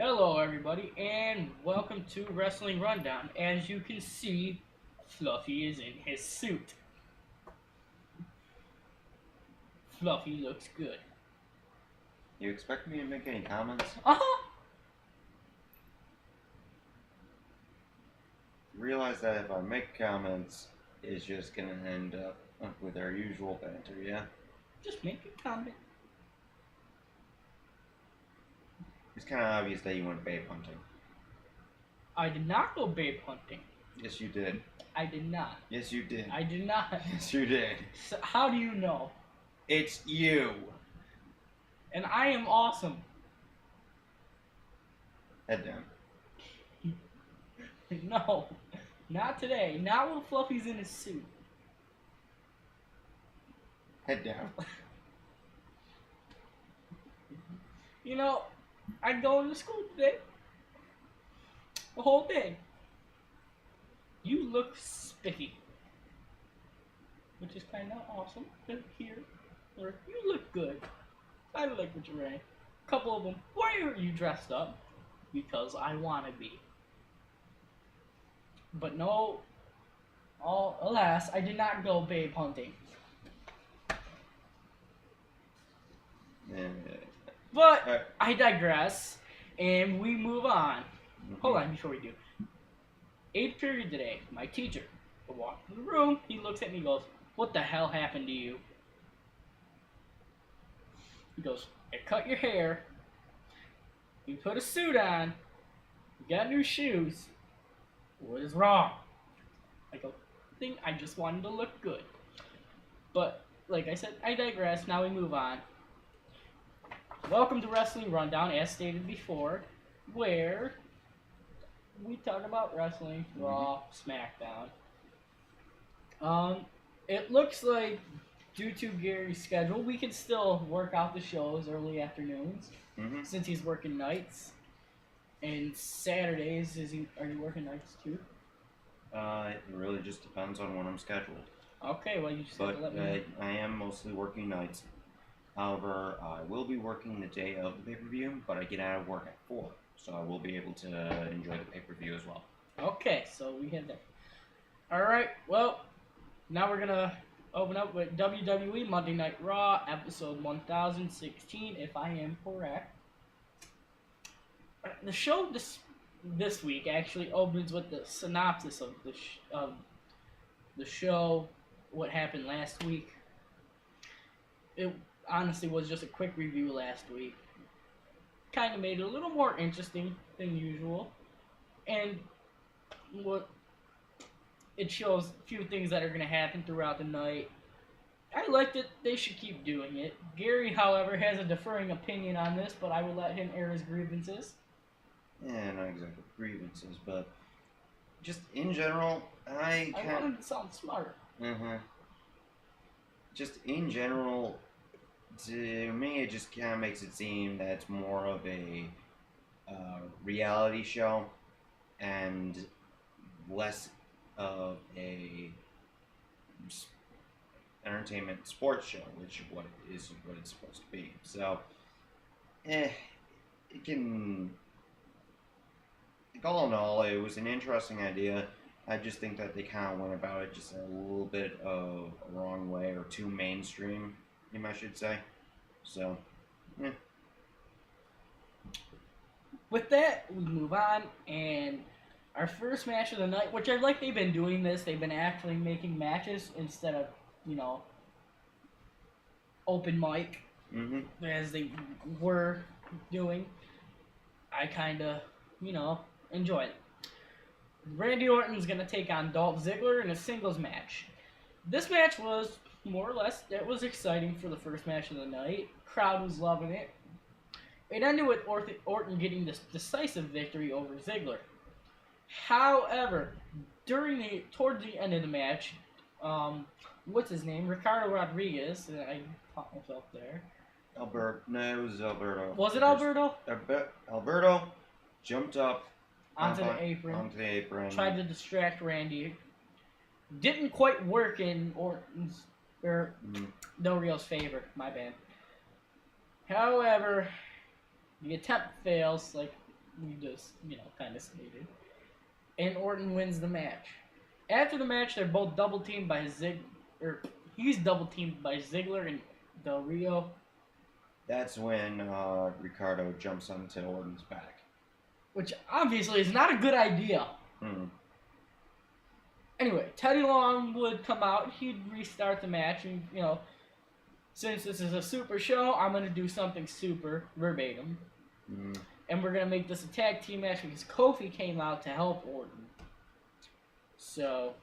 Hello, everybody, and welcome to Wrestling Rundown. As you can see, Fluffy is in his suit. Fluffy looks good. You expect me to make any comments? Uh-huh. Realize that if I make comments, it's just gonna end up with our usual banter, yeah? Just make a comment. It's kind of obvious that you went babe hunting. I did not go babe hunting. Yes, you did. I did not. Yes, you did. I did not. Yes, you did. So how do you know? It's you. And I am awesome. Head down. No, not today. Not when Fluffy's in his suit. Head down. You know, I go to school today. The whole day. You look spiffy. Which is kind of awesome to hear. Or you look good. I like what you're wearing. A couple of them. Why are you dressed up? Because I want to be. But no, alas, I did not go babe hunting. But Alright. I digress, and we move on. Hold on, before we do. 8th period today, my teacher walked in the room, he looks at me and goes, "What the hell happened to you?" He goes, "I cut your hair, you put a suit on, you got new shoes, what is wrong?" I go, "I just wanted to look good." But, like I said, I digress, now we move on. Welcome to Wrestling Rundown, as stated before, where we talk about wrestling, Raw, SmackDown. It looks like due to Gary's schedule, we can still work out the shows early afternoons since he's working nights. And Saturdays, are you working nights too? It really just depends on when I'm scheduled. Okay, well you just have to let me know. I am mostly working nights. However, I will be working the day of the pay-per-view, but I get out of work at 4, so I will be able to enjoy the pay-per-view as well. Okay, so we have that. Alright, well, now we're gonna open up with WWE Monday Night Raw, episode 1016, if I am correct. The show this week actually opens with the synopsis of the show, what happened last week. It honestly was just a quick review last week. Kind of made it a little more interesting than usual. And what it shows a few things that are going to happen throughout the night. I liked it. They should keep doing it. Gary, however, has a differing opinion on this, but I will let him air his grievances. Yeah, not exactly grievances, but just in general, I want him to sound smart. Just in general, to me, it just kind of makes it seem that it's more of a reality show and less of a entertainment sports show, which is what it's supposed to be. So, it can. All in all, it was an interesting idea. I just think that they kind of went about it just a little bit of a wrong way, or too mainstream, I should say. So, yeah. With that, we move on, and our first match of the night, which I like they've been doing this, they've been actually making matches instead of, open mic, as they were doing. I kind of, enjoy it. Randy Orton's going to take on Dolph Ziggler in a singles match. This match was more or less, it was exciting for the first match of the night. Crowd was loving it. It ended with Orton getting this decisive victory over Ziggler. However, towards the end of the match, what's his name? Ricardo Rodriguez. I caught myself there. No, it was Alberto. Was it Alberto? Alberto jumped up onto the apron. Tried to distract Randy. Didn't quite work in Orton's Del Rio's favor. My bad. However, the attempt fails. Like we just, kind of stated. And Orton wins the match. After the match, they're both double teamed by he's double teamed by Ziggler and Del Rio. That's when Ricardo jumps onto Orton's back. Which obviously is not a good idea. Anyway, Teddy Long would come out. He'd restart the match. And, since this is a super show, I'm going to do something super verbatim. And we're going to make this a tag team match because Kofi came out to help Orton. So,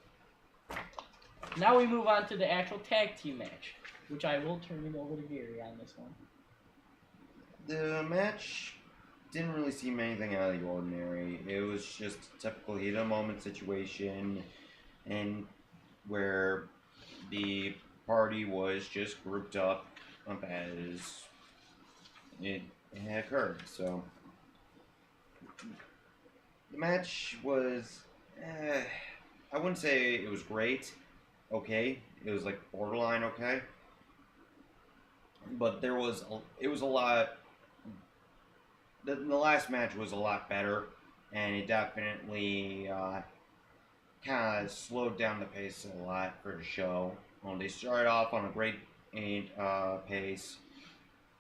now we move on to the actual tag team match, which I will turn it over to Gary on this one. The match didn't really seem anything out of the ordinary. It was just a typical heat of the moment situation, and where the party was just grouped up as it had occurred. So the match was, I wouldn't say it was great. Okay, it was like borderline okay, but it was a lot. The last match was a lot better, and it definitely kind of slowed down the pace a lot for the show. They started off on a great pace,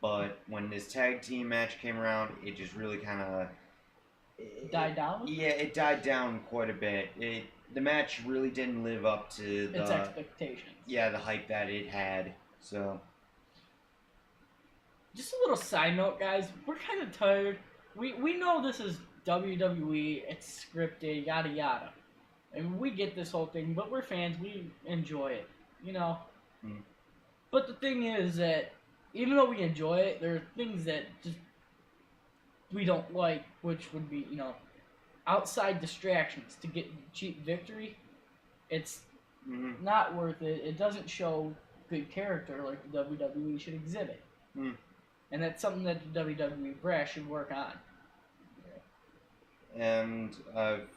but when this tag team match came around, it just really kind of died down? Yeah, it died down quite a bit. The match really didn't live up to its expectations. Yeah, the hype that it had. So, just a little side note, guys. We're kind of tired. We know this is WWE. It's scripted, yada yada, and we get this whole thing. But we're fans. We enjoy it, But the thing is that even though we enjoy it, there are things that just we don't like, which would be, outside distractions to get cheap victory. It's not worth it. It doesn't show good character like the WWE should exhibit. And that's something that the WWE brass should work on. And I've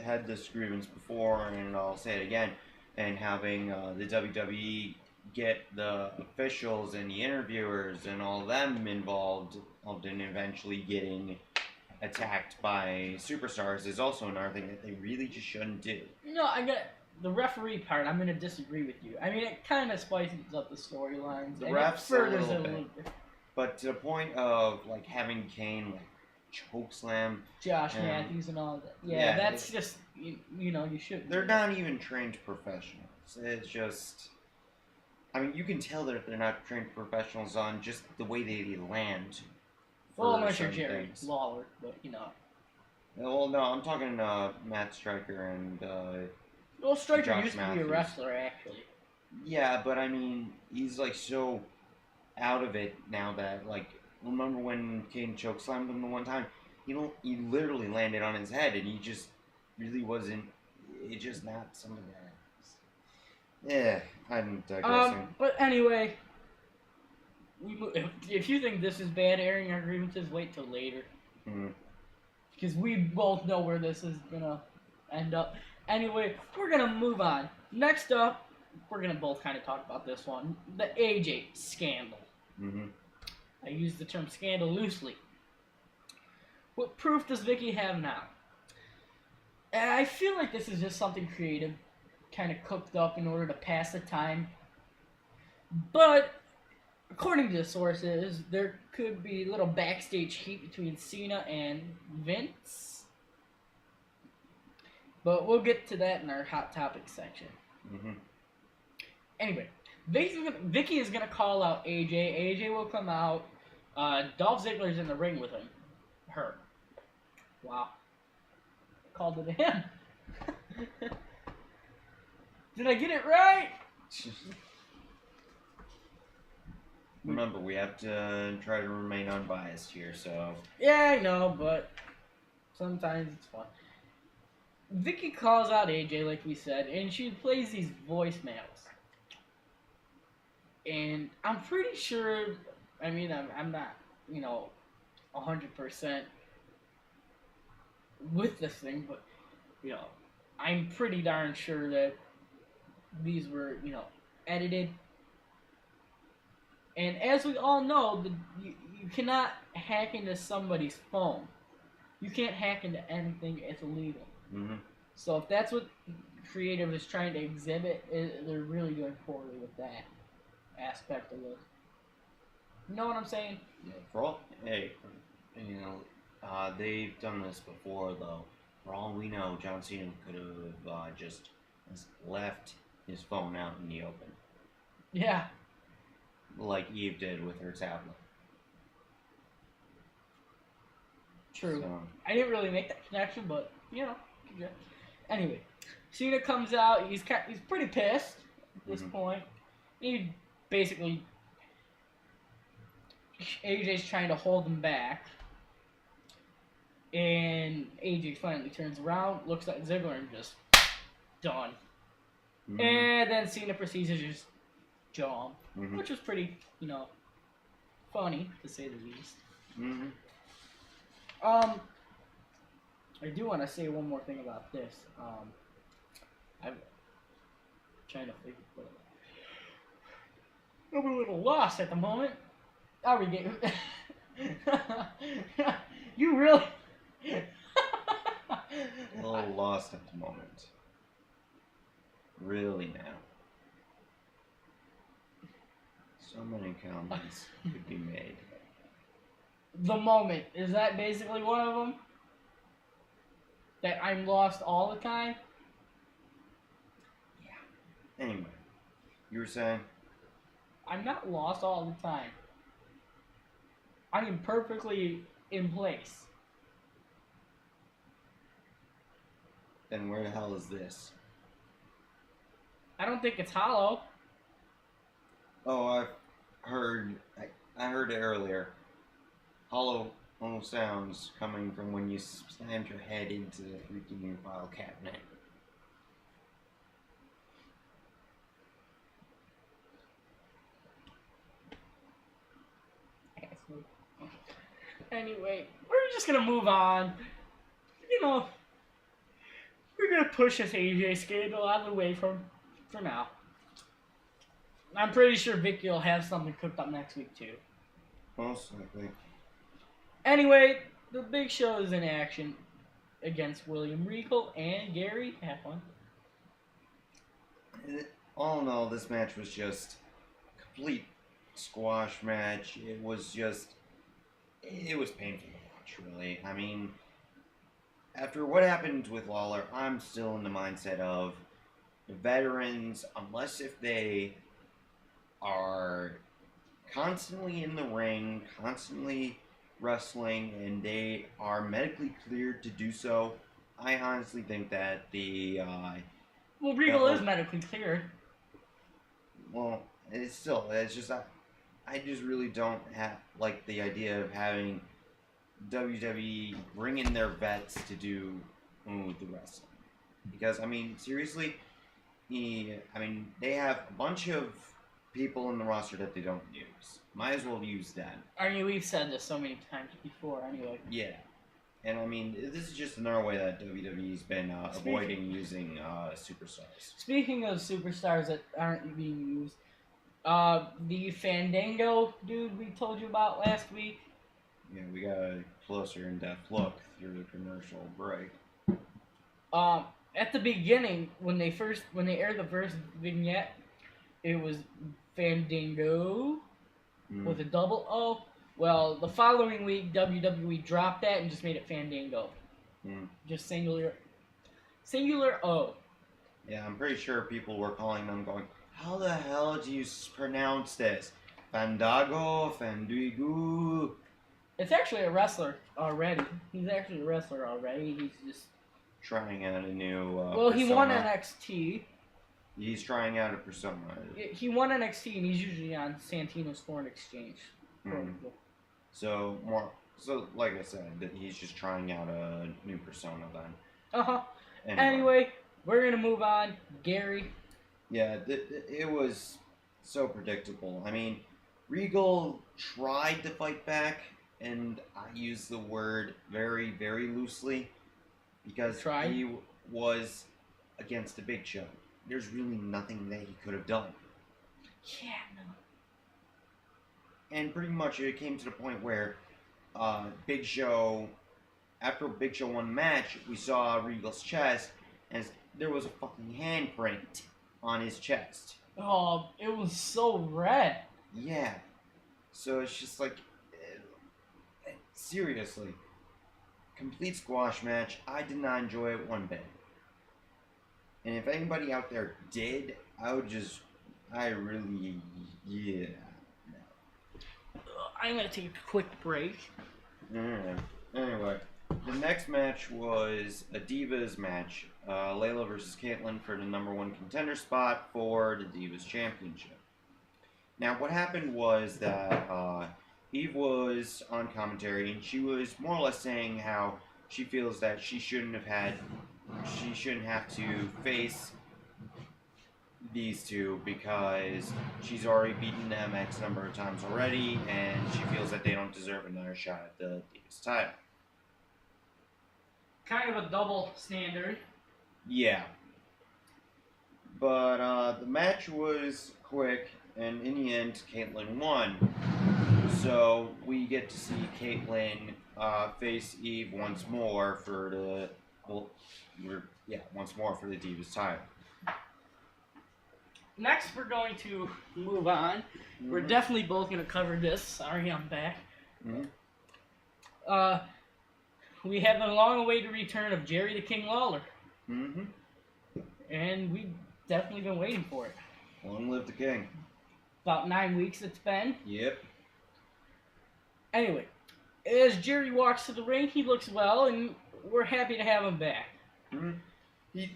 had this grievance before, and I'll say it again, and having the WWE get the officials and the interviewers and all of them involved and eventually getting attacked by superstars is also another thing that they really just shouldn't do. I get the referee part. I'm going to disagree with you. I mean, it kind of spices up the storylines. The refs a little bit. But to the point of having Kane chokeslam Josh Matthews and all that. Yeah, that's just you shouldn't. They're not even trained professionals. It's just, I mean, you can tell that they're not trained professionals on just the way they land. Well, unless you're Jerry Lawler, but Well, no, I'm talking Matt Striker and. Well, Striker Josh used Matthews. to be a wrestler, actually. Yeah, but I mean, he's so out of it now that remember when Kane chokeslammed him the one time? He literally landed on his head, and he just really wasn't. It's just not something that. Yeah, I'm digressing. But anyway, if you think this is bad airing our grievances, wait till later. Because we both know where this is gonna end up. Anyway, we're gonna move on. Next up, we're gonna both kind of talk about this one, the AJ scandal. I use the term scandal loosely. What proof does Vicky have now? And I feel like this is just something creative, kind of cooked up in order to pass the time. But according to the sources, there could be little backstage heat between Cena and Vince. But we'll get to that in our hot topic section. Anyway, Vicky is gonna call out AJ. AJ will come out. Dolph Ziggler's in the ring with her. Wow. Called it a him. Did I get it right? Remember, we have to try to remain unbiased here, so. Yeah, I know, but sometimes it's fun. Vicky calls out AJ, like we said, and she plays these voicemails. And I'm pretty sure, I mean, I'm not, 100% with this thing, but, I'm pretty darn sure that these were, edited. And as we all know, you cannot hack into somebody's phone You can't hack into anything; it's illegal. Mm-hmm. So if that's what creative is trying to exhibit, they're really doing poorly with that aspect of it. You know what I'm saying? Yeah, for all, hey, you know, they've done this before, though. For all we know, John Cena could have just left his phone out in the open, Yeah, like Eve did with her tablet. true. So, I didn't really make that connection, but you know. Yeah. Anyway, Cena comes out. He's pretty pissed at this point. He basically AJ's trying to hold him back, and AJ finally turns around, looks at Ziggler, and just done. mm-hmm. And then Cena proceeds to just jump, which was pretty, funny to say the least. Mm-hmm. I do want to say one more thing about this. I'm trying to think. I'm a little lost at the moment. Are we getting? You really? A little lost at the moment. Really now. So many comments could be made. The moment, is that basically one of them? That I'm lost all the time? Yeah. Anyway, you were saying? I'm not lost all the time. I am perfectly in place. Then where the hell is this? I don't think it's hollow. Oh, I heard it earlier. Hollow sounds coming from when you slammed your head into the freaking file cabinet. Anyway, we're just gonna move on. We're gonna push this AJ scandal out of the way for now. I'm pretty sure Vicky will have something cooked up next week too. Most likely. Anyway, the Big Show is in action against William Regal and Gary. Have fun. All in all, this match was just a complete squash match. It was painful to watch, really. I mean, after what happened with Lawler, I'm still in the mindset of the veterans, unless if they are constantly in the ring, constantly wrestling, and they are medically cleared to do so, I honestly think that well, Regal is medically cleared. Well, it's just I just really don't like the idea of having WWE bring in their vets to do the wrestling. Because, I mean, seriously, they have a bunch of people in the roster that they don't use. Might as well use them. I mean, we've said this so many times before, anyway. Yeah. And, I mean, this is just another way that WWE's been avoiding using superstars. Speaking of superstars that aren't being used, the Fandango dude we told you about last week. Yeah, we got a closer in-depth look through the commercial break. At the beginning, when they aired the first vignette, it was Fandango with a double O. Well, the following week, WWE dropped that and just made it Fandango. Just singular O. Yeah, I'm pretty sure people were calling them going, how the hell do you pronounce this? Fandago, Fanduigu? It's actually a wrestler already. He's actually a wrestler already. He's just trying out a new well, persona. he won NXT. He's trying out a persona. He won NXT, and he's usually on Santino's Foreign Exchange. So, like I said, that he's just trying out a new persona then. Anyway, we're gonna move on. Gary. Yeah, it was so predictable. I mean, Regal tried to fight back, and I use the word very, very loosely, because he was against the Big Show. There's really nothing that he could have done. Yeah, no. And pretty much it came to the point where Big Show after Big Show won the match, we saw Regal's chest, and there was a fucking handprint on his chest. Oh, it was so red. Yeah. So it's just like, seriously, complete squash match. I did not enjoy it one bit. And if anybody out there did, I really, yeah. I'm gonna take a quick break. Alright. Anyway, the next match was a Divas match. Layla versus Kaitlyn for the #1 contender spot for the Divas Championship. Now, what happened was that Eve was on commentary, and she was more or less saying how she feels that she shouldn't have to face these two because she's already beaten them X number of times already, and she feels that they don't deserve another shot at the Divas title. Kind of a double standard. Yeah. But the match was quick, and in the end, Kaitlyn won. So we get to see Kaitlyn face Eve once more for the Divas title. Next, we're going to move on. Mm-hmm. We're definitely both going to cover this. Sorry, I'm back. Mm-hmm. We have the long-awaited return of Jerry the King Lawler. Mm-hmm. And we've definitely been waiting for it. Long live the King. About 9 weeks it's been. Yep. Anyway, as Jerry walks to the ring, he looks well, and we're happy to have him back. Mm-hmm. He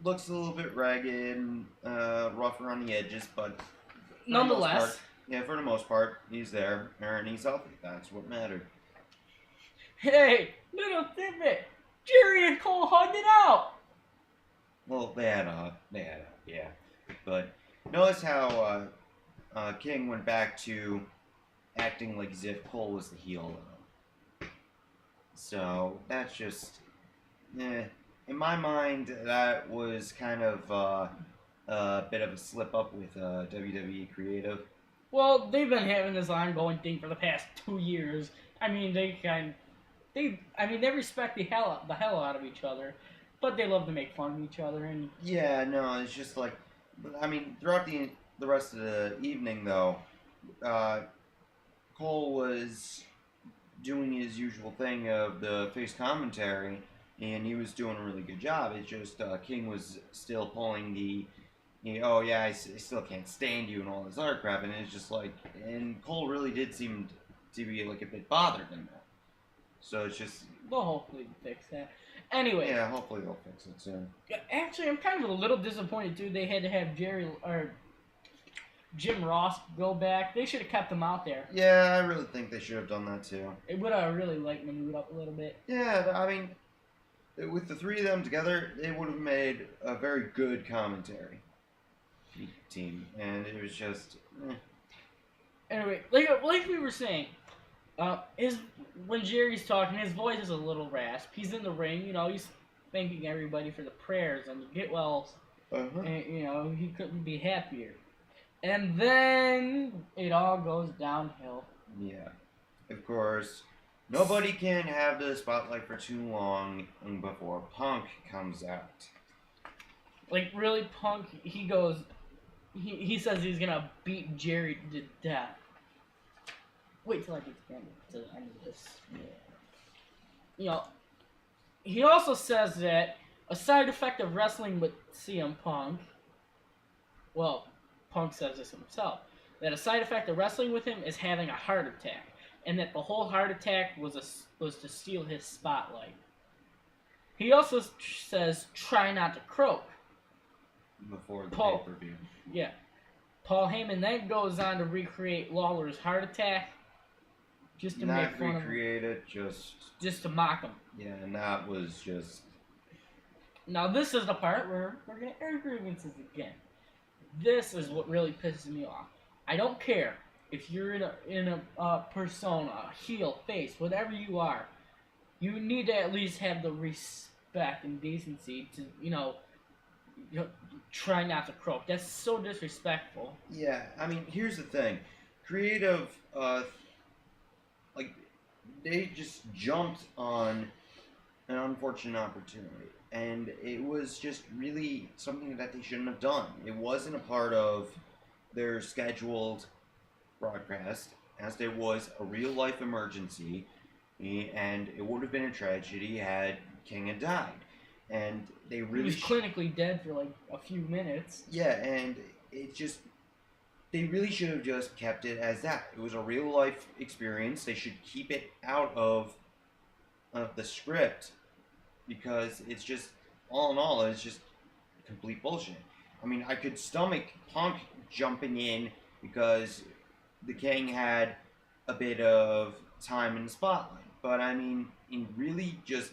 looks a little bit ragged and rough around the edges, but nonetheless, for the most part, he's there and he's healthy. That's what mattered. Hey, little tidbit, Jerry and Cole hugged it out. Well, they had yeah. But notice how King went back to acting like as if Cole was the heel. So that's just, in my mind, that was kind of a bit of a slip up with WWE Creative. Well, they've been having this ongoing thing for the past 2 years. I mean, they respect the hell out of each other, but they love to make fun of each other. And yeah, no, it's just like, I mean, throughout the rest of the evening, though, Cole was doing his usual thing of the face commentary, and he was doing a really good job. It's just King was still pulling the, oh yeah, I still can't stand you and all this other crap, and it's just like, and Cole really did seem to be like a bit bothered in that. So it's just, they'll hopefully fix that. Anyway. Yeah, hopefully they'll fix it soon. Actually, I'm kind of a little disappointed too. They had to have Jim Ross go back. They should have kept him out there. Yeah, I really think they should have done that too. It would have really lightened it up a little bit. Yeah, I mean, with the three of them together, it would have made a very good commentary team, and it was just. Anyway, like we were saying, when Jerry's talking, his voice is a little rasp. He's in the ring, he's thanking everybody for the prayers and the get wells, and he couldn't be happier. And then it all goes downhill. Yeah, of course. Nobody can have the spotlight for too long before Punk comes out. Like, really, Punk, he goes, he says he's gonna beat Jerry to death. Wait till I get to the end of this. Yeah. He also says that a side effect of wrestling with CM Punk, well, Punk says this himself, that a side effect of wrestling with him is having a heart attack, and that the whole heart attack was to steal his spotlight. He also says, try not to croak. Before the pay-per-view. Yeah. Paul Heyman then goes on to recreate Lawler's heart attack, just to make fun of him. Not recreate it, just to mock him. Yeah, and that was just... Now this is the part where we're going to air grievances again. This is what really pisses me off. I don't care if you're in a persona, heel, face, whatever you are. You need to at least have the respect and decency to, try not to croak. That's so disrespectful. Yeah, I mean, here's the thing. Creative, they just jumped on an unfortunate opportunity. And it was just really something that they shouldn't have done. It wasn't a part of their scheduled broadcast, as there was a real life emergency, and it would have been a tragedy had King had died. And they He really was clinically dead for like a few minutes. yeah, and it just they really should have just kept it as that. It was a real life experience. They should keep it out of the script because it's just all in all, it's just complete bullshit. I mean, I could stomach Punk jumping in because the King had a bit of time in the spotlight, but I mean, in really just,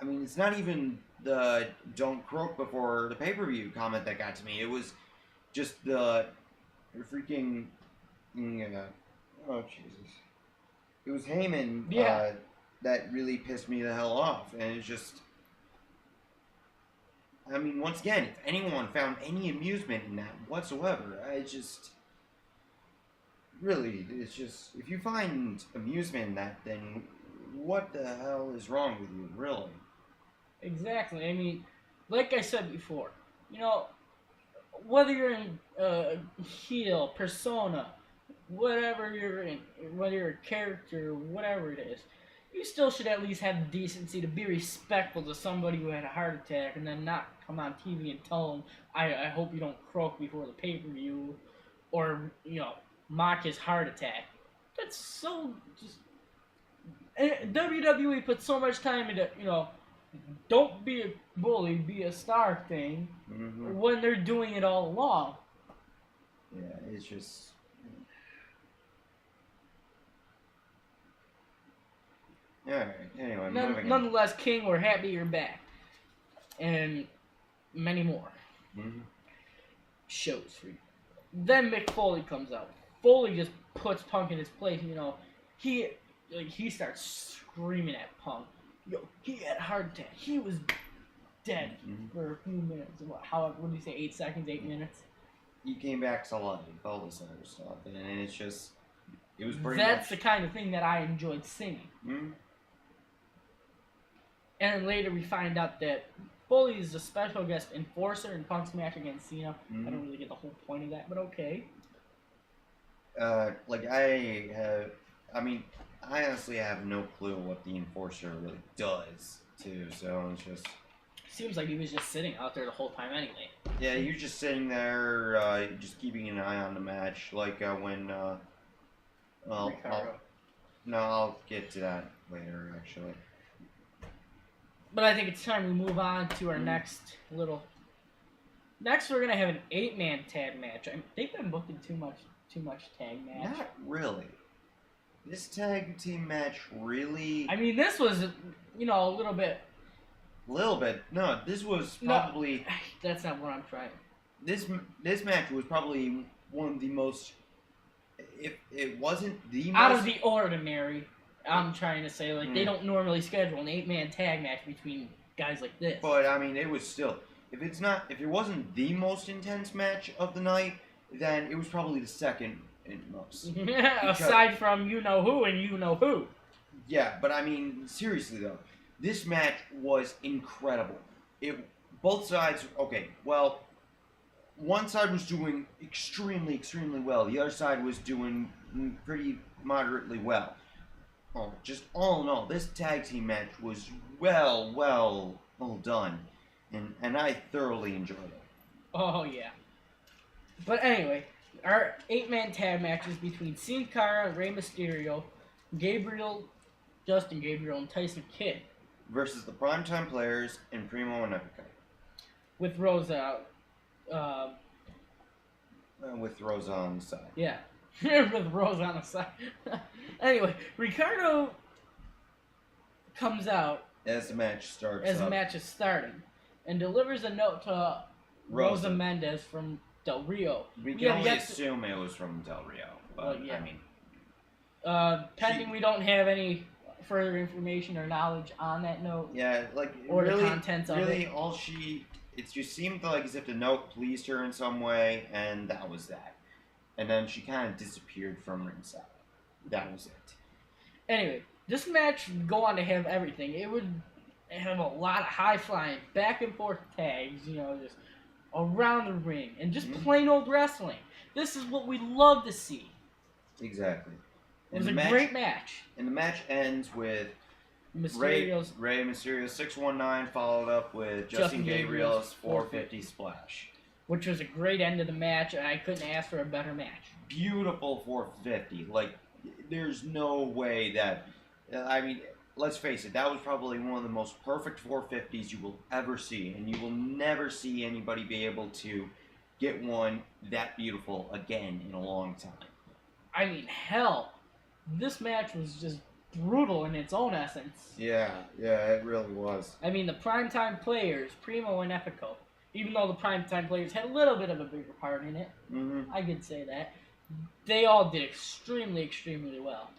I mean, it's not even the "don't croak before the pay-per-view" comment that got to me. It was just the freaking, oh Jesus, it was Heyman. Yeah. That really pissed me the hell off, and it's just. I mean, once again, if anyone found any amusement in that whatsoever, I just. Really, it's just. If you find amusement in that, then what the hell is wrong with you, really? Exactly. I mean, like I said before, you know, whether you're in heel, persona, whatever you're in, whether you're a character, whatever it is, you still should at least have the decency to be respectful to somebody who had a heart attack and then not come on TV and tell them, I hope you don't croak before the pay-per-view, or, you know, mock his heart attack. That's so just... And WWE put so much time into, you know, don't be a bully, be a star thing, when they're doing it all along. Yeah, it's just. Alright, anyway, moving on. Nonetheless, King, we're happy you're back. And many more shows for you. Then Mick Foley comes out. Foley just puts Punk in his place, you know. He starts screaming at Punk. Yo, he had a heart attack. He was dead for a few minutes. What did you say, 8 seconds, 8 minutes? He came back to life, all this other stuff, and it's just, it was pretty That's much... the kind of thing that I enjoyed seeing. And then later we find out that Foley is a special guest enforcer in Punk's match against Cena. I don't really get the whole point of that, but okay. I honestly have no clue what the enforcer really does, too, so it's just... Seems like he was just sitting out there the whole time anyway. Yeah, you're just sitting there, just keeping an eye on the match, like when, I'll get to that later, actually. But I think it's time we move on to our next little... Next, we're going to have an 8-man tag match. They've been booking too much tag match. Not really. This tag team match really... I mean, this was, you know, a little bit... No, this was probably... No, that's not what I'm trying. This match was probably one of the most... If it wasn't the most... Out of the ordinary, I'm trying to say. Like, they don't normally schedule an 8-man tag match between guys like this. But, I mean, it was still... If it wasn't the most intense match of the night, then it was probably the second most. Aside from you-know-who and you-know-who. Yeah, but I mean, seriously though, this match was incredible. Both sides, okay, well, one side was doing extremely, extremely well. The other side was doing pretty moderately well. Just all in all, this tag team match was well done. And I thoroughly enjoyed it. Oh, yeah. But anyway, our 8-man tag matches between Sin Cara, Rey Mysterio, Justin Gabriel, and Tyson Kidd. Versus the Primetime Players and Primo and Epico. With Rosa, with Rosa on the side. Yeah. With Rosa on the side. Anyway, Ricardo comes out as the match starts. As the match is starting. And delivers a note to Rosa Mendes from Del Rio. We can only assume it was from Del Rio. But, yeah. I mean... pending we don't have any further information or knowledge on that note. Yeah, like... Or really, the contents of it. Really, all she... It just seemed like as if the note pleased her in some way, and that was that. And then she kind of disappeared from ringside. That was it. Anyway, This match would go on to have everything. It would have a lot of high flying, back and forth tags, just around the ring, and just plain old wrestling. This is what we love to see. Exactly. It was a great match. And the match ends with Mysterio's Rey Mysterio 619 followed up with Justin Gabriel's 450 splash. Which was a great end of the match, and I couldn't ask for a better match. Beautiful 450. Like, there's no way that... I mean, let's face it, that was probably one of the most perfect 450s you will ever see, and you will never see anybody be able to get one that beautiful again in a long time. I mean, hell, this match was just brutal in its own essence. Yeah, it really was. I mean, the primetime players, Primo and Epico, even though the primetime players had a little bit of a bigger part in it, I could say that, they all did extremely, extremely well.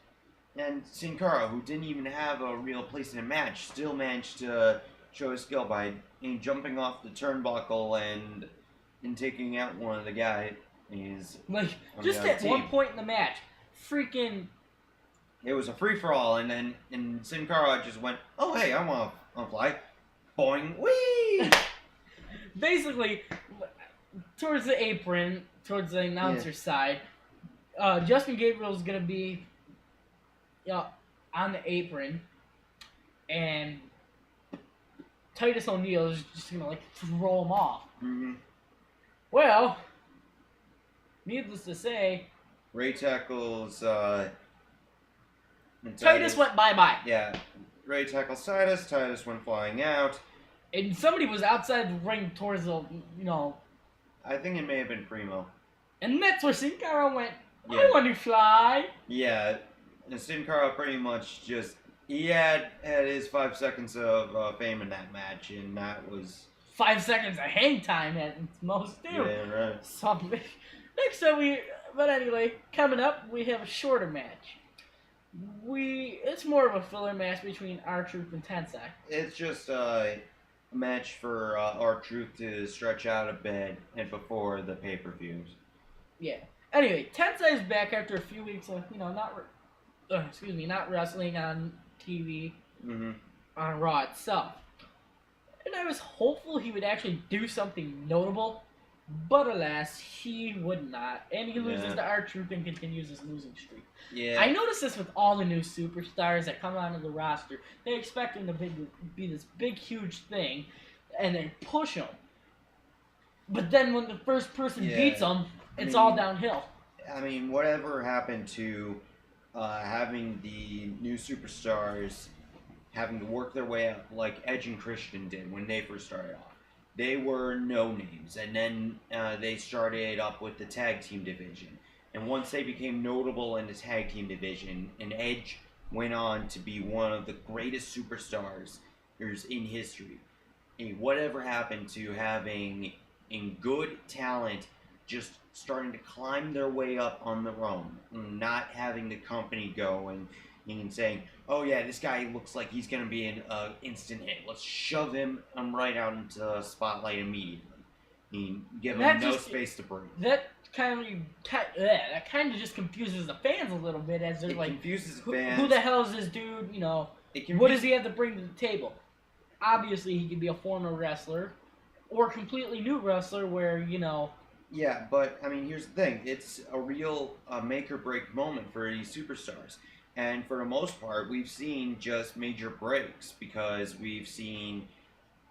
And Sin Cara, who didn't even have a real place in a match, still managed to show his skill by jumping off the turnbuckle and taking out one of the guys. Like, just at one point in the match, freaking... It was a free-for-all, and Sin Cara just went, oh, hey, I want to fly. Boing, whee! Basically, towards the apron, towards the announcer's side, Justin Gabriel's going to be on the apron, and Titus O'Neil is just going to, throw him off. Well, needless to say... Ray tackles... Titus went bye-bye. Yeah. Ray tackles Titus went flying out. And somebody was outside the ring towards the, I think it may have been Primo. And that's where Sin Cara went, I want to fly. Yeah. And Sin Cara pretty much just... He had his 5 seconds of fame in that match, and that was... 5 seconds of hang time at its most, too. Yeah, right. Something. Next up, But anyway, coming up, we have a shorter match. It's more of a filler match between R-Truth and Tensai. It's just a match for R-Truth to stretch out a bit and before the pay-per-views. Yeah. Anyway, Tensai is back after a few weeks of, not wrestling on TV, on Raw itself. And I was hopeful he would actually do something notable, but alas, he would not. And he loses to R-Truth and continues his losing streak. Yeah. I noticed this with all the new superstars that come onto the roster. They expect him to be this big, huge thing, and they push him. But then when the first person beats him, it's all downhill. I mean, whatever happened to having the new superstars having to work their way up like Edge and Christian did when they first started off? They were no names, and then they started up with the tag team division. And once they became notable in the tag team division, and Edge went on to be one of the greatest superstars in history. And whatever happened to having good talent just starting to climb their way up on their own, and not having the company go and saying, oh yeah, this guy looks like he's going to be an instant hit. Let's shove him right out into the spotlight immediately. Give him no space to breathe. That kind of just confuses the fans a little bit, as they're like, confuses fans. Who the hell is this dude? What does he have to bring to the table? Obviously, he could be a former wrestler or a completely new wrestler where, Yeah, but, I mean, here's the thing. It's a real make-or-break moment for these superstars. And for the most part, we've seen just major breaks, because we've seen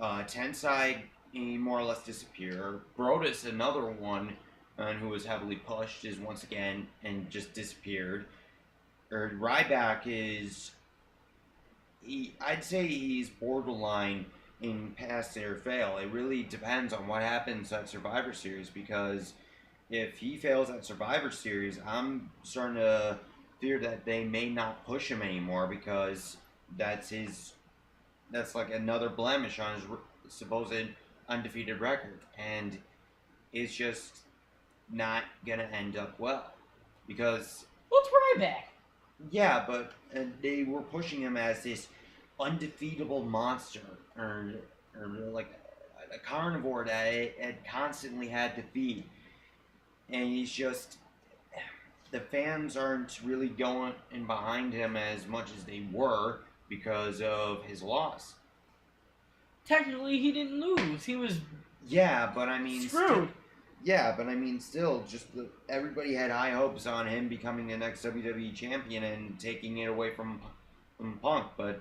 Tensai more or less disappear. Brodus, another one who was heavily pushed, is once again and just disappeared. Ryback is... I'd say he's borderline in pass or fail. It really depends on what happens at Survivor Series, because if he fails at Survivor Series, I'm starting to fear that they may not push him anymore, because that's like another blemish on his supposed undefeated record, and it's just not gonna end up well, because what's Ryback? Yeah, but they were pushing him as this undefeatable monster, or like a carnivore that it had constantly had to feed, and he's just... the fans aren't really going in behind him as much as they were because of his loss. Technically, he didn't lose. He was Yeah, but I mean, screwed. still, everybody had high hopes on him becoming the next WWE champion and taking it away from Punk, but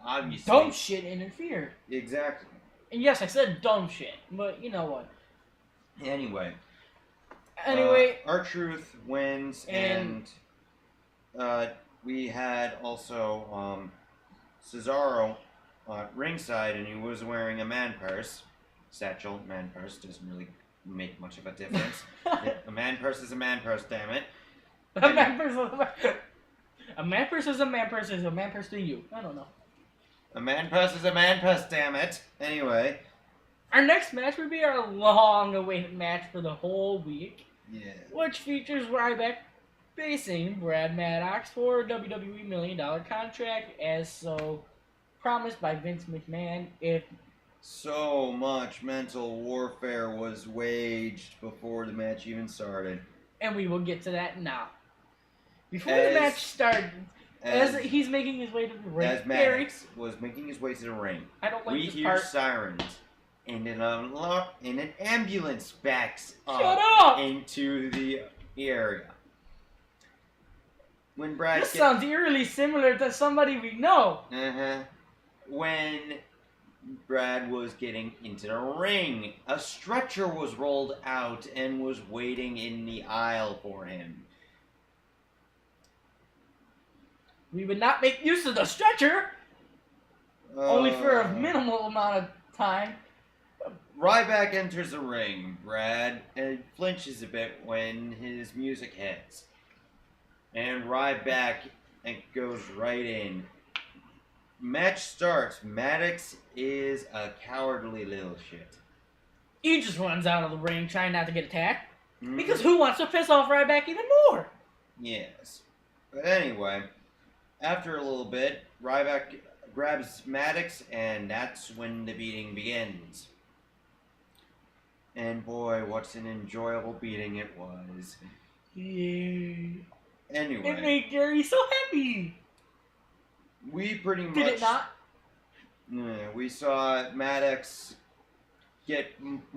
obviously, Dumb shit interfered. exactly. And yes, I said dumb shit, but you know what? Anyway, R-Truth wins, and we had also Cesaro ringside, and he was wearing a man purse. Satchel, man purse, doesn't really make much of a difference. A man purse is a man purse, damn it. A man purse is a man purse is a man purse to you. I don't know. A man purse is a man purse, damn it. Anyway. Our next match would be our long-awaited match for the whole week. Yeah. Which features Ryback facing Brad Maddox for a WWE $1 Million contract, as so promised by Vince McMahon. If so much mental warfare was waged before the match even started. And we will get to that now. Before the match started, as he's making his way to the ring, as Maddox was making his way to the ring, I don't like we this hear part. sirens, and an ambulance backs Shut up! into the area. When Brad This sounds eerily similar to somebody we know. When Brad was getting into the ring, a stretcher was rolled out and was waiting in the aisle for him. We would not make use of the stretcher, only for a minimal amount of time. Ryback enters the ring. Brad flinches a bit when his music hits. And Ryback goes right in. Match starts. Maddox is a cowardly little shit. He just runs out of the ring trying not to get attacked. Mm-hmm. Because who wants to piss off Ryback even more? Yes. But anyway, after a little bit, Ryback grabs Maddox, and that's when the beating begins. And boy, what an enjoyable beating it was. Yeah. Anyway. It made Gary so happy. We pretty much... Did it not? We saw Maddox get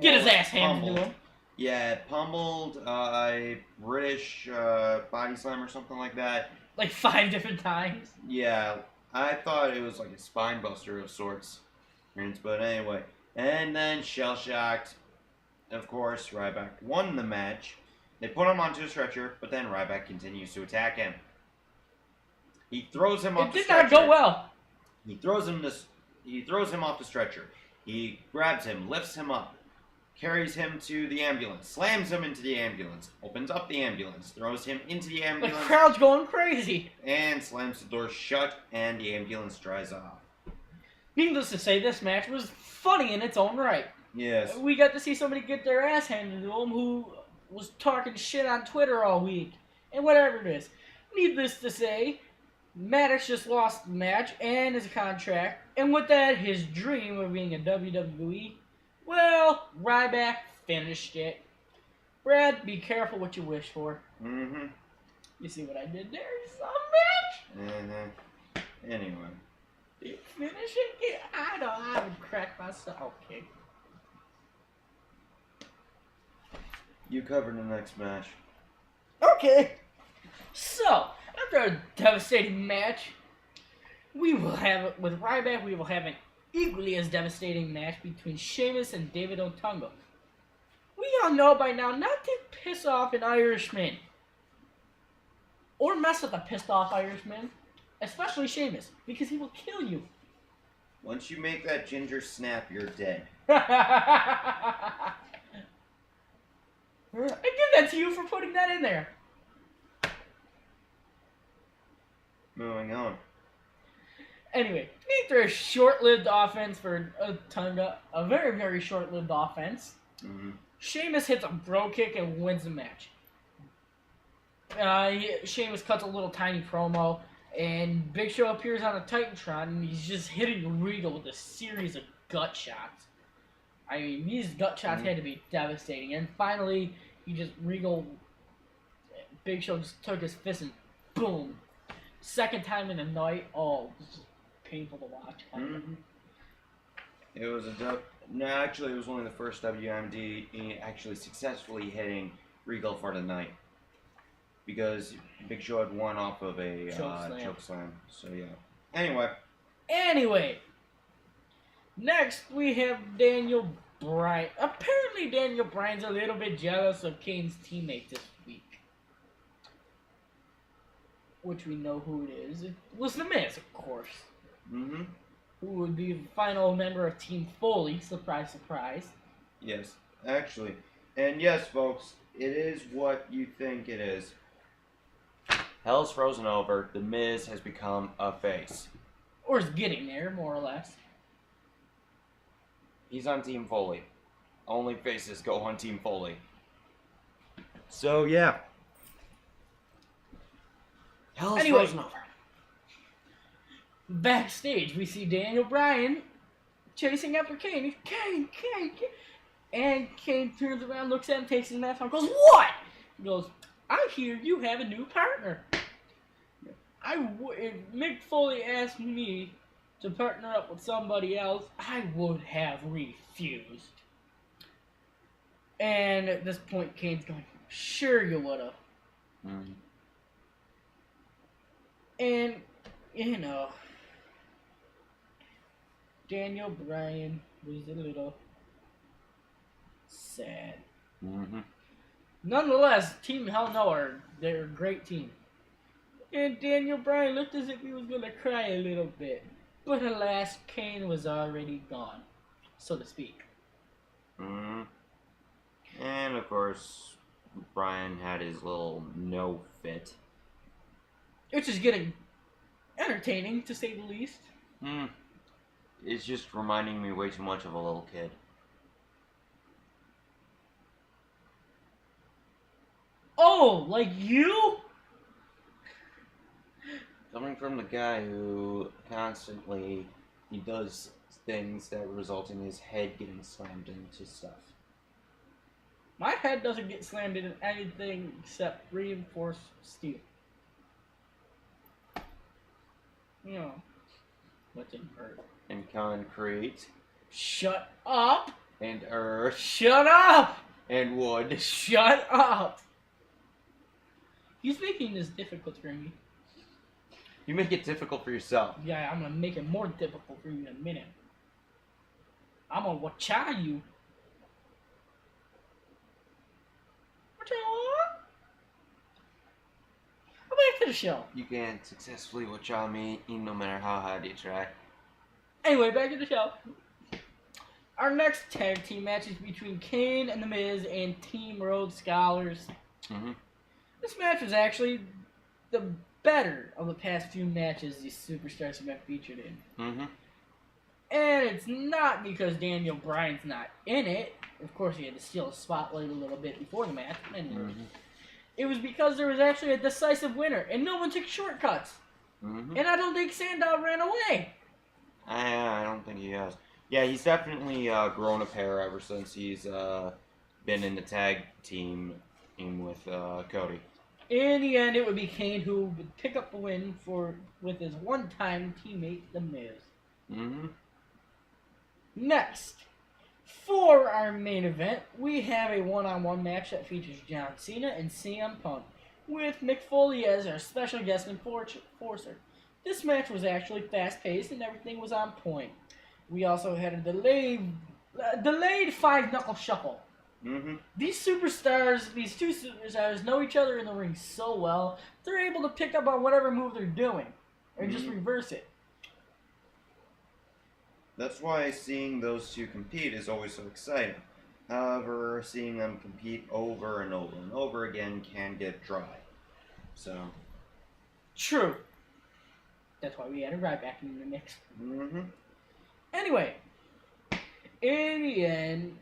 his ass handed to him. Yeah, pummeled, a British body slam or something like that. Like 5 different times. Yeah, I thought it was like a spine buster of sorts. But anyway. And then shell-shocked. Of course, Ryback won the match. They put him onto a stretcher, but then Ryback continues to attack him. He throws him off the stretcher. It did not go well. He throws him off the stretcher. He grabs him, lifts him up, carries him to the ambulance, slams him into the ambulance, opens up the ambulance, throws him into the ambulance. The crowd's going crazy. And slams the door shut, and the ambulance drives off. Needless to say, this match was funny in its own right. Yes. We got to see somebody get their ass handed to them who was talking shit on Twitter all week. And whatever it is. Needless to say, Maddox just lost the match and his contract. And with that, his dream of being a WWE, well, Ryback finished it. Brad, be careful what you wish for. Mm-hmm. You see what I did there? Some match? Mm-hmm. Anyway. Did you finish it? Yeah, I would crack myself. Okay. You covered the next match. Okay. So, after a devastating match, we will have, with Ryback, we will have an equally as devastating match between Sheamus and David Otunga. We all know by now not to piss off an Irishman. Or mess with a pissed off Irishman. Especially Sheamus, because he will kill you. Once you make that ginger snap, you're dead. I give that to you for putting that in there. Moving on. Anyway, after a short-lived offense for Otunga, a very, very short-lived offense, Sheamus hits a bro kick and wins the match. Sheamus cuts a little tiny promo, and Big Show appears on a Titantron, and he's just hitting Regal with a series of gut shots. I mean, these gut shots had to be devastating. And finally, Regal Big Show just took his fist and boom. Second time in the night. Oh, it was just painful to watch. Mm-hmm. It was no, actually, it was only the first WMD actually successfully hitting Regal for the night. Because Big Show had won off of a choke slam. So, yeah. Anyway. Next, we have Daniel Bryan. Apparently, Daniel Bryan's a little bit jealous of Kane's teammate this week. Which we know who it is. It was The Miz, of course. Mm-hmm. Who would be the final member of Team Foley. Surprise, surprise. Yes, actually. And yes, folks, it is what you think it is. Hell's frozen over. The Miz has become a face. Or is getting there, more or less. He's on Team Foley. Only faces go on Team Foley. So, yeah. Hell's frozen over. Backstage, we see Daniel Bryan chasing after Kane. Kane. And Kane turns around, looks at him, takes his mask off, goes, "What?" He goes, "I hear you have a new partner." If Mick Foley asked me to partner up with somebody else, I would have refused. And at this point, Kane's going, "Sure you would've." Mm. And, you know, Daniel Bryan was a little sad. Mm-hmm. Nonetheless, Team Hell No, they're a great team. And Daniel Bryan looked as if he was going to cry a little bit. But alas, Kane was already gone, so to speak. Mm-hmm. And, of course, Bryan had his little no fit. Which is getting entertaining, to say the least. It's just reminding me way too much of a little kid. Oh, like you? Coming from the guy who constantly, he does things that result in his head getting slammed into stuff. My head doesn't get slammed into anything except reinforced steel. You know, what's in earth? And concrete. Shut up! And earth. Shut up! And wood. Shut up! He's making this difficult for me. You make it difficult for yourself. Yeah, I'm gonna make it more difficult for you in a minute. I'm gonna watcha you. Watcha? Go back to the show. You can't successfully watch on me no matter how hard you try. Anyway, back to the show. Our next tag team match is between Kane and The Miz and Team Rhodes Scholars. Mm-hmm. This match was actually the better of the past few matches these superstars have been featured in. Mm-hmm. And it's not because Daniel Bryan's not in it. Of course, he had to steal a spotlight a little bit before the match. Anyway, It was because there was actually a decisive winner, and no one took shortcuts. Mm-hmm. And I don't think Sandow ran away. I don't think he has. Yeah, he's definitely grown a pair ever since he's been in the tag team with Cody. In the end, it would be Kane who would pick up the win with his one-time teammate, The Miz. Mm-hmm. Next, for our main event, we have a one-on-one match that features John Cena and CM Punk, with Mick Foley as our special guest enforcer. This match was actually fast-paced and everything was on point. We also had a delayed 5-knuckle shuffle. Mm-hmm. These two superstars know each other in the ring so well, they're able to pick up on whatever move they're doing, or just reverse it. That's why seeing those two compete is always so exciting. However, seeing them compete over and over and over again can get dry. So. True. That's why we added Ryback in the mix. Mm-hmm. Anyway, in the end,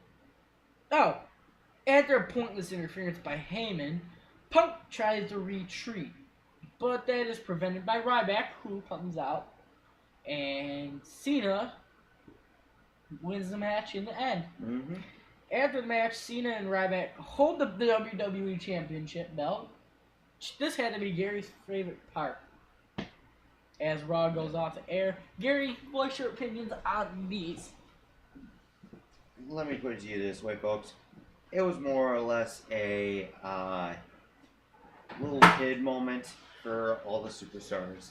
after a pointless interference by Heyman, Punk tries to retreat, but that is prevented by Ryback, who comes out, and Cena wins the match in the end. Mm-hmm. After the match, Cena and Ryback hold the WWE Championship belt, this had to be Gary's favorite part. As Raw goes off the air, Gary, voice your opinions on these. Let me put it to you this way, folks. It was more or less a little kid moment for all the superstars.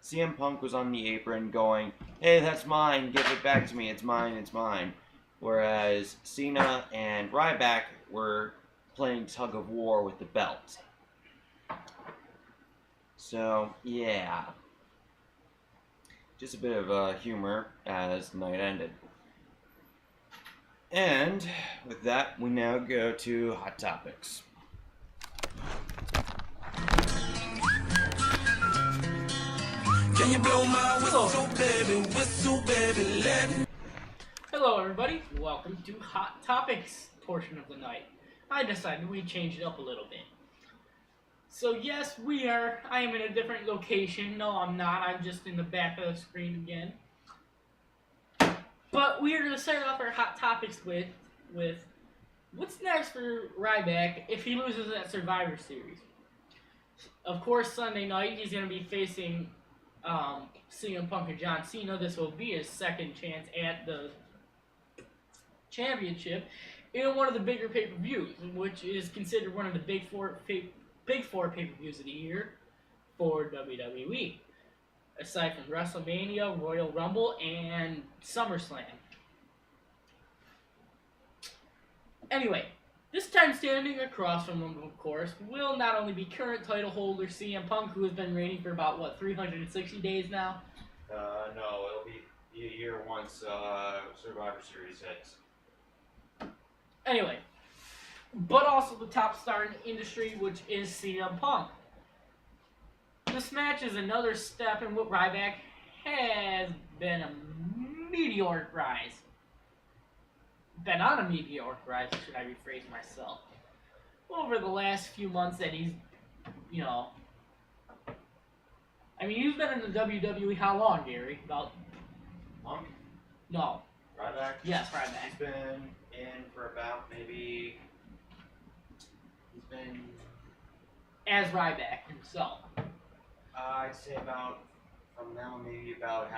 CM Punk was on the apron going, "Hey, that's mine. Give it back to me. It's mine. It's mine." Whereas Cena and Ryback were playing tug of war with the belt. So, yeah. Just a bit of humor as the night ended. And with that, we now go to Hot Topics. Can you blow my whistle, baby, let me. Hello, everybody. Welcome to Hot Topics portion of the night. I decided we'd change it up a little bit. So yes, I am in a different location. No, I'm not. I'm just in the back of the screen again. But we are going to start off our Hot Topics with what's next for Ryback if he loses at Survivor Series. Of course, Sunday night he's going to be facing CM Punk and John Cena. This will be his second chance at the championship in one of the bigger pay-per-views, which is considered one of the big four pay-per-views of the year for WWE, aside from WrestleMania, Royal Rumble, and SummerSlam. Anyway, this time standing across from him, of course, will not only be current title holder CM Punk, who has been reigning for about, 360 days now? No, it'll be a year once Survivor Series hits. Anyway, but also the top star in the industry, which is CM Punk. This match is another step in what Ryback has been a meteoric rise. Been on a meteoric rise, should I rephrase myself. Over the last few months that he's, he's been in the WWE how long, Gary? About... Punk? No. Ryback? Yes, Ryback. He's been in for about maybe... He's been... As Ryback himself. I'd say from now, maybe about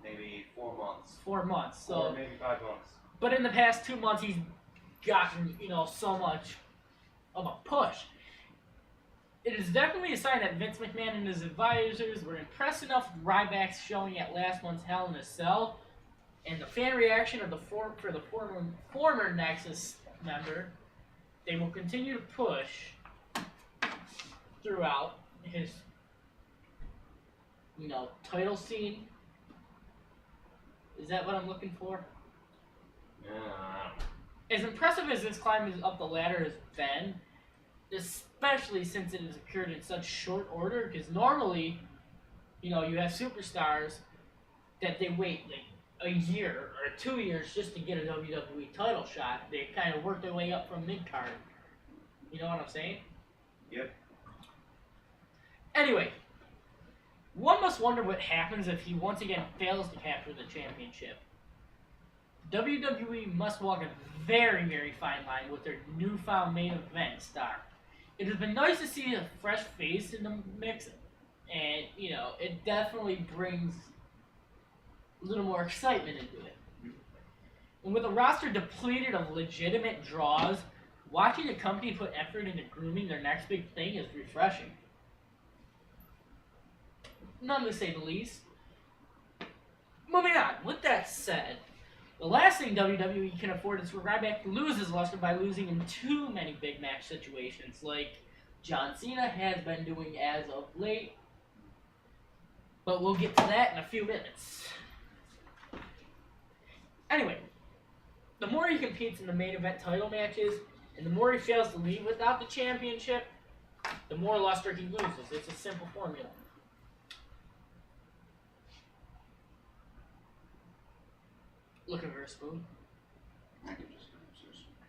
maybe 4 months. 4 months, so... Or maybe 5 months. But in the past 2 months, he's gotten, so much of a push. It is definitely a sign that Vince McMahon and his advisors were impressed enough with Ryback's showing at last month's Hell in a Cell, and the fan reaction of the former Nexus member. They will continue to push throughout his, title scene. Is that what I'm looking for? Yeah. As impressive as this climb up the ladder has been, especially since it has occurred in such short order, because normally, you have superstars that they wait a year or 2 years just to get a WWE title shot. They kind of work their way up from mid-card. You know what I'm saying? Yep. Anyway, one must wonder what happens if he once again fails to capture the championship. WWE must walk a very, very fine line with their newfound main event star. It has been nice to see a fresh face in the mix, and, it definitely brings a little more excitement into it. And with a roster depleted of legitimate draws, watching the company put effort into grooming their next big thing is refreshing. None to say the least. Moving on, with that said, the last thing WWE can afford is for Ryback to lose his luster by losing in too many big match situations, like John Cena has been doing as of late. But we'll get to that in a few minutes. Anyway, the more he competes in the main event title matches, and the more he fails to leave without the championship, the more luster he loses. It's a simple formula. Looking for a spoon? I can just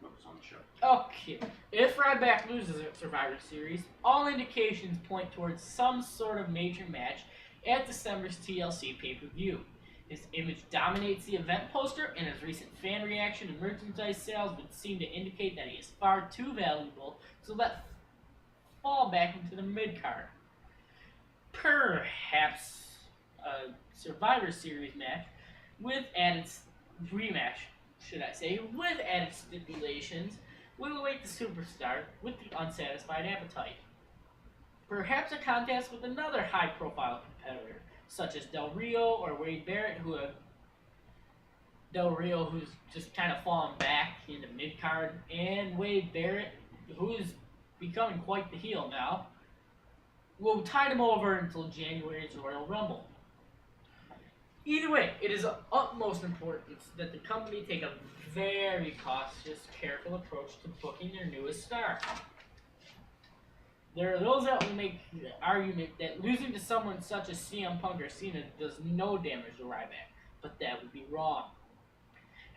focus on the show. Okay. If Ryback loses at Survivor Series, all indications point towards some sort of major match at December's TLC pay-per-view. His image dominates the event poster, and his recent fan reaction and merchandise sales would seem to indicate that he is far too valuable to let fall back into the mid card. Perhaps a Survivor Series match with added rematch, should I say, with added stipulations will await the superstar with the unsatisfied appetite. Perhaps a contest with another high-profile competitor, such as Del Rio or Wade Barrett, who's just kind of fallen back in the mid card, and Wade Barrett, who is becoming quite the heel now, will tide him over until January's Royal Rumble. Either way, it is of utmost importance that the company take a very cautious, careful approach to booking their newest star. There are those that will make the argument that losing to someone such as CM Punk or Cena does no damage to Ryback, but that would be wrong.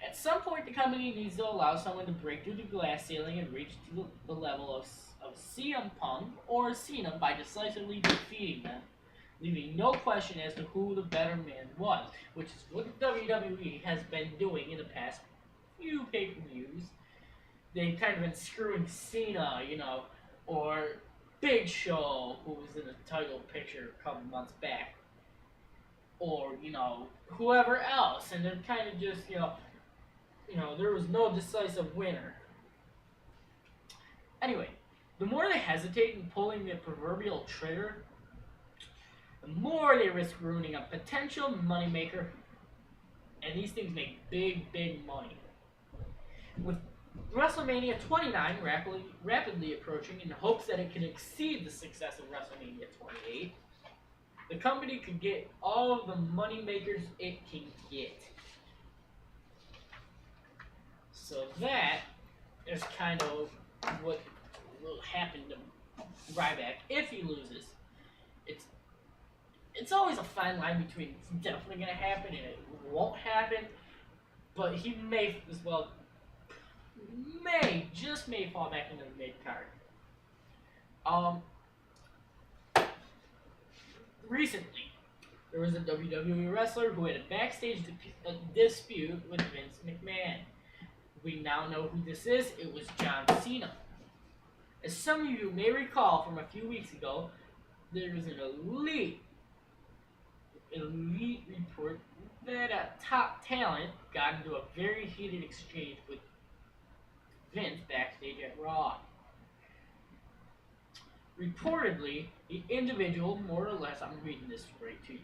At some point, the company needs to allow someone to break through the glass ceiling and reach to the level of CM Punk or Cena by decisively defeating them, leaving no question as to who the better man was, which is what WWE has been doing in the past few pay-per-views. They've kind of been screwing Cena, or Big Show, who was in the title picture a couple months back, or, whoever else, and they're kind of just, there was no decisive winner. Anyway, the more they hesitate in pulling the proverbial trigger, the more they risk ruining a potential moneymaker, and these things make big, big money. With WrestleMania 29 rapidly approaching in hopes that it can exceed the success of WrestleMania 28, the company could get all of the moneymakers it can get. So that is kind of what will happen to Ryback if he loses. It's always a fine line between it's definitely going to happen and it won't happen, but he may as well, just may fall back into the mid card. Recently, there was a WWE wrestler who had a backstage dispute with Vince McMahon. We now know who this is. It was John Cena. As some of you may recall from a few weeks ago, there was an elite report that a top talent got into a very heated exchange with Vince backstage at Raw. Reportedly, the individual, more or less, I'm reading this straight to you,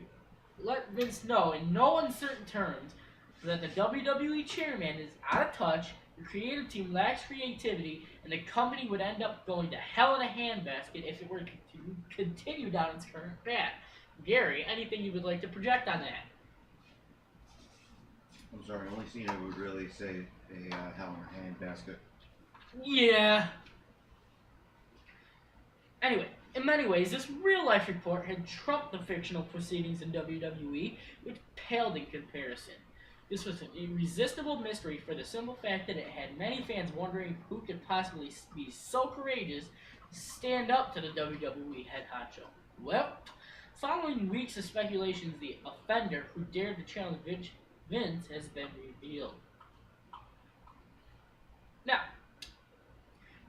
let Vince know in no uncertain terms that the WWE chairman is out of touch, the creative team lacks creativity, and the company would end up going to hell in a handbasket if it were to continue down its current path. Gary, anything you would like to project on that? I'm sorry, only Cena would really say a hell in a handbasket. Yeah. Anyway, in many ways, this real-life report had trumped the fictional proceedings in WWE, which paled in comparison. This was an irresistible mystery for the simple fact that it had many fans wondering who could possibly be so courageous to stand up to the WWE head honcho. Well, following weeks of speculations, the offender who dared to challenge Vince has been revealed. Now,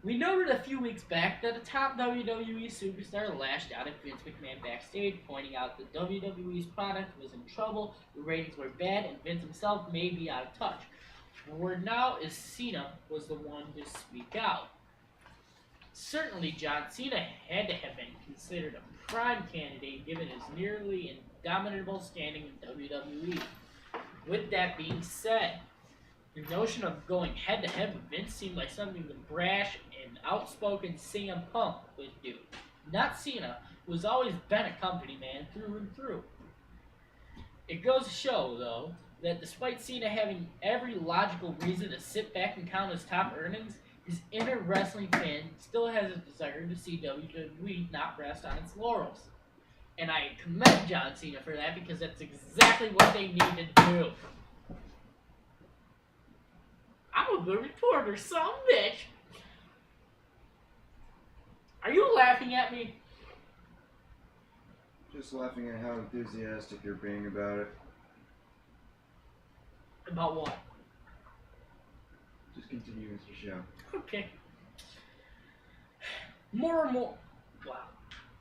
we noted a few weeks back that a top WWE superstar lashed out at Vince McMahon backstage, pointing out that WWE's product was in trouble, the ratings were bad, and Vince himself may be out of touch. The word now is Cena was the one to speak out. Certainly, John Cena had to have been considered a prime candidate given his nearly indomitable standing in WWE. With that being said, the notion of going head-to-head with Vince seemed like something the brash and outspoken CM Punk would do. Not Cena, who has always been a company man through and through. It goes to show, though, that despite Cena having every logical reason to sit back and count his top earnings, his inner wrestling fan still has a desire to see WWE not rest on its laurels. And I commend John Cena for that because that's exactly what they need to do. I'm a good reporter, son of a bitch. Are you laughing at me? Just laughing at how enthusiastic you're being about it. About what? Just continue with your show. Okay. More and more. Wow.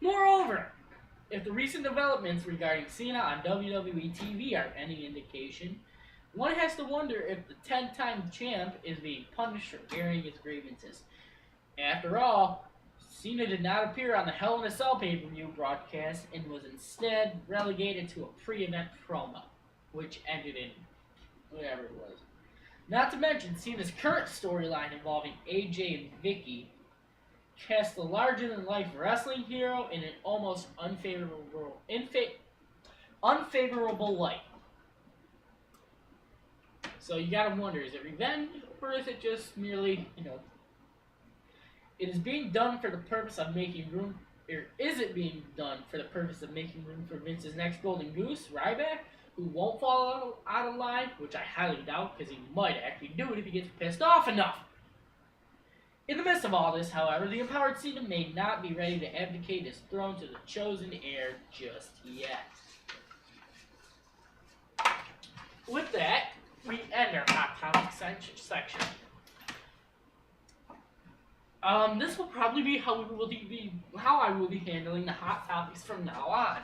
Moreover, if the recent developments regarding Cena on WWE TV are any indication, one has to wonder if the 10-time champ is being punished for airing his grievances. After all, Cena did not appear on the Hell in a Cell pay-per-view broadcast and was instead relegated to a pre-event promo, which ended in whatever it was. Not to mention, Cena's current storyline involving AJ and Vicky cast a larger-than-life wrestling hero in an almost unfavorable light. So you gotta wonder, is it revenge, or is it just merely, it is being done for the purpose of making room, or is it being done for the purpose of making room for Vince's next golden goose, Ryback, who won't fall out of line, which I highly doubt, because he might actually do it if he gets pissed off enough. In the midst of all this, however, the empowered Cena may not be ready to abdicate his throne to the chosen heir just yet. With that, we end our Hot Topics section. This will probably be how I will be handling the Hot Topics from now on.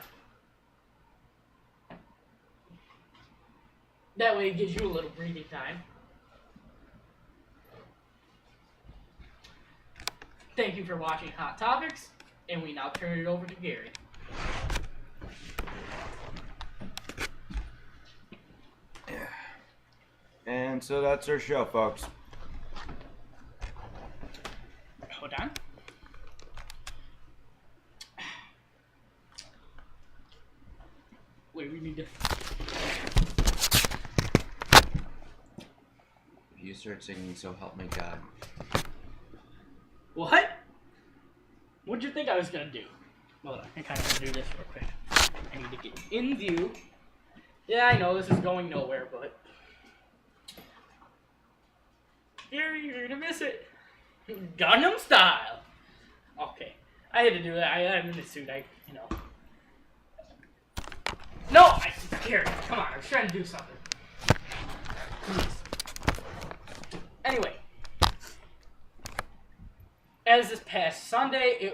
That way it gives you a little breathing time. Thank you for watching Hot Topics, and we now turn it over to Gary. And so that's our show, folks. Hold on. Wait, we need to... You start singing So Help Me God. What? What'd you think I was gonna do? Hold on, I kind of gonna do this real quick. I need to get in view. Yeah, I know this is going nowhere, but... Gary, you're gonna miss it. Gundam style. Okay, I had to do that. I'm in the suit. No, Gary, come on. I was trying to do something. Please. Anyway, as of this past Sunday,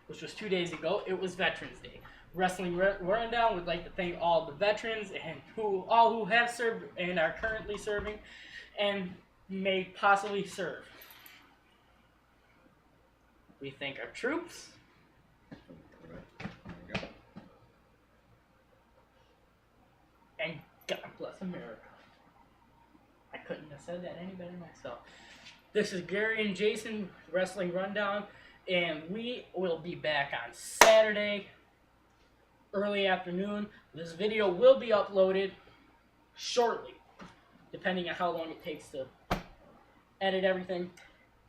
which was 2 days ago, it was Veterans Day. Wrestling Rundown would like to thank all the veterans and all who have served and are currently serving and may possibly serve. We thank our troops. And God bless America. I couldn't have said that any better myself. This is Gary and Jason, Wrestling Rundown, and we will be back on Saturday, early afternoon. This video will be uploaded shortly, depending on how long it takes to edit everything.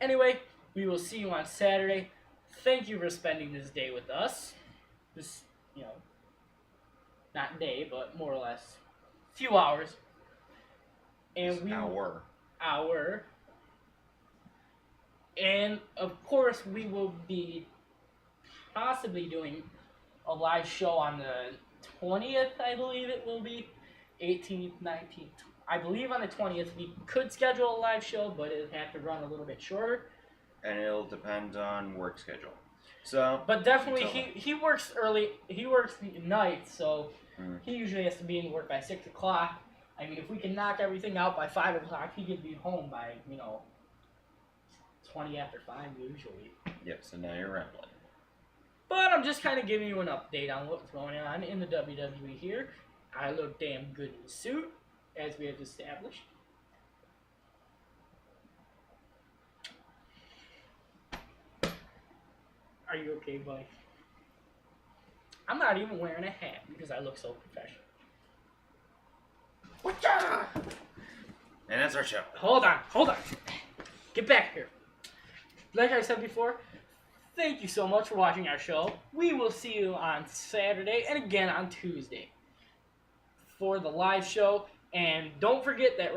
Anyway, we will see you on Saturday. Thank you for spending this day with us. This, not day, but more or less few hours. And hour. And of course, we will be possibly doing a live show on the 20th, I believe it will be. 18th, 19th. I believe on the 20th we could schedule a live show, but it'll have to run a little bit shorter. And it'll depend on work schedule. So, but definitely, he works early. He works nights, so he usually has to be in work by 6 o'clock. I mean, if we can knock everything out by 5 o'clock, he could be home by 20 after 5 usually. Yep. So now you're rambling. But I'm just kind of giving you an update on what's going on in the WWE here. I look damn good in the suit, as we have established. Are you okay, buddy? I'm not even wearing a hat because I look so professional. Whatcha? And that's our show. Hold on. Get back here. Like I said before, thank you so much for watching our show. We will see you on Saturday and again on Tuesday for the live show. And don't forget that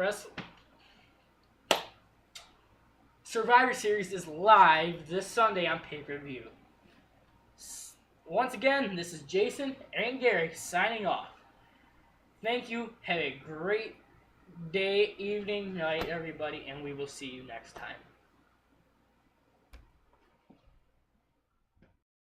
Survivor Series is live this Sunday on pay-per-view. Once again, this is Jason and Gary signing off. Thank you. Have a great day, evening, night, everybody, and we will see you next time.